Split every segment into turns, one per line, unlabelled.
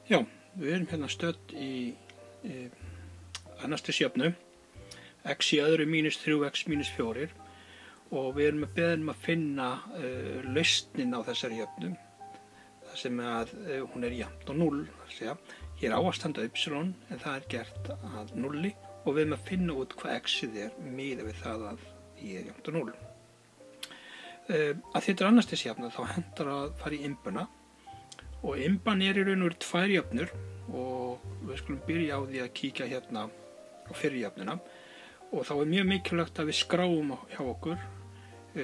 Já, við erum hérna stödd í annarsstigsjöfnu, x í öðru mínus 3x mínus 4 og við erum beðin að finna lausnin á þessari jöfnu þar sem að hún er jafnt og 0. Hér á að standa y en það er gert að 0 og við erum að finna út hvað x-ið er miðað við það að ég er jafnt og 0. Að þetta er annarsstigsjöfna þá hentar að fara í imbuna og imban er í raun og veru tvær jöfnur og við skulum byrja á því að kíkja hérna á fyrri jöfnuna og þá er mjög mikilvægt að við skráum hjá okkur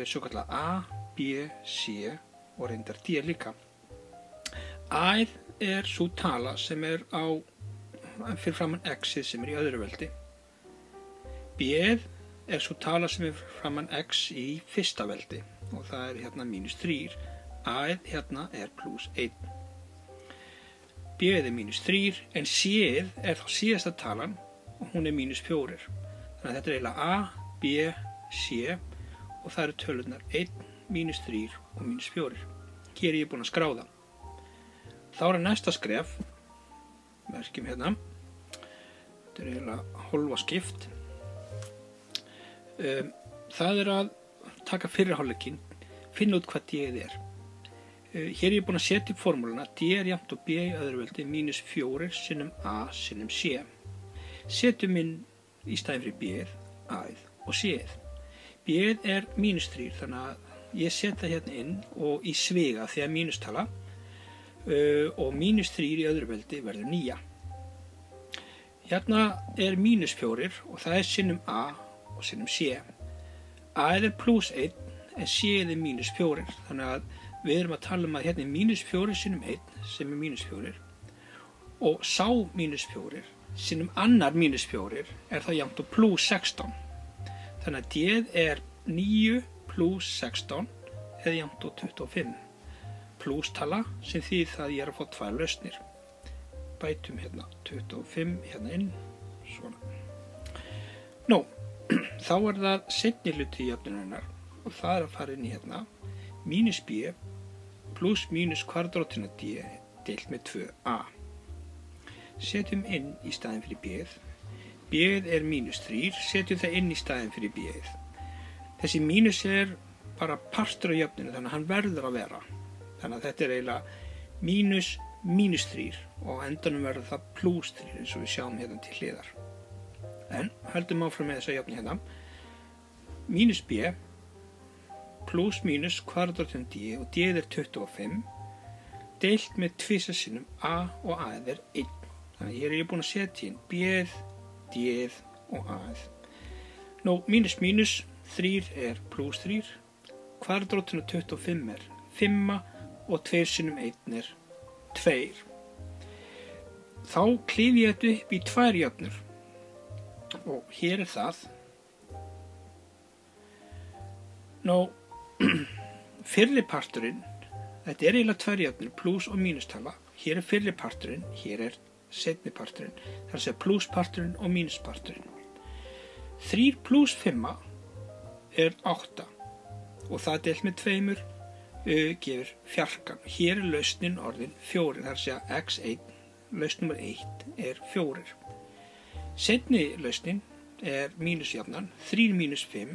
svo kallar A, B, C og reyndar D líka. A er svo tala sem er á fyrir framan x-ið sem er í öðru veldi. B er svo tala sem er fyrir framan x í fyrsta veldi og það er hérna mínus 3. A hérna er plus 1. B er mínus 3 en C er þá síðasta talan og hún er mínus 4. Þannig að þetta er eiginlega A, B, C og það eru tölurnar 1, mínus 3 og mínus 4. Hér er ég búinn að skrá það. Þá er næsta skref, merkjum hérna, þetta er eiginlega hálfa skipt. Það er að taka fyrri hálfleikinn, finna út hvað D er. Hér er ég búinn að setja upp formúluna D er jafnt og B í öðru veldi mínus 4 sinnum A sinnum C. Setjum inn í staðinn fyrir B A og C. B er mínus 3 þannig að ég setja hérna inn og í sviga því að mínustala og mínus 3 í öðru veldi verður 9. Hérna er mínus 4 og það er sinnum A og sinnum C. A er plus 1 en C er mínus 4 þannig að við erum að tala um að hérna er mínus 4 sinnum 1 sem er mínus 4 og sá mínus 4 sinnum annar mínus 4 er það jafnt og plus 16. Þannig að D er 9 plus 16 eða jafnt og 25. Plústala sem þýðir það að ég er að fá tvær lausnir. Bætum hérna 25 hérna inn, svona. Nú, þá er það seinni hluti í jöfnunarinnar og það er að fara inn í hérna mínus B plus mínus kvadrátina D deilt með 2a. Setjum inn í staðinn fyrir B-ið. B-ið er mínus 3, setjum það inn í staðinn fyrir B-ið. Þessi mínus er bara partur af jöfninu þannig að hann verður að vera. Þannig að þetta er eiginlega mínus 3 og á endanum verður það plus 3 eins og við sjáum hérna til hliðar. En höldum áfram með þessa jöfnu hérna. Mínus B plus mínus kvadrátin D og D er 25 deilt með tvisa sinnum A og A er 1. Þannig að hér er ég búinn að setja inn B, D og A. Nú, mínus mínus 3 er plus 3, kvadrátin af 25 er 5 og 2 sinnum 1 er 2. Þá klif ég þetta upp í tvær jöfnur og hér er það. Nú, fyrri parturinn, þetta er eiginlega tvær jöfnur, plus og mínustala. Hér er fyrri parturinn, hér er seinni parturinn. Það er að segja plusparturinn og mínusparturinn. 3 plus 5 er 8 og það deilt með 2 gefur fjarkan. Hér er lausnin orðin 4, það er að segja x1, lausn nummer 1 er 4. Seinni lausnin er mínusjafnan, 3 mínus 5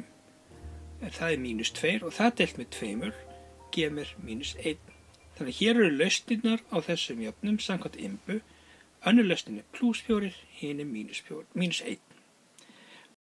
það er mínus 2 og það deilt með 2 gefur mínus 1. Þannig að hér eru lausnirnar á þessum jöfnum samkvæmt imbu. Önnur lausnin er plus 4, hin er mínus 1.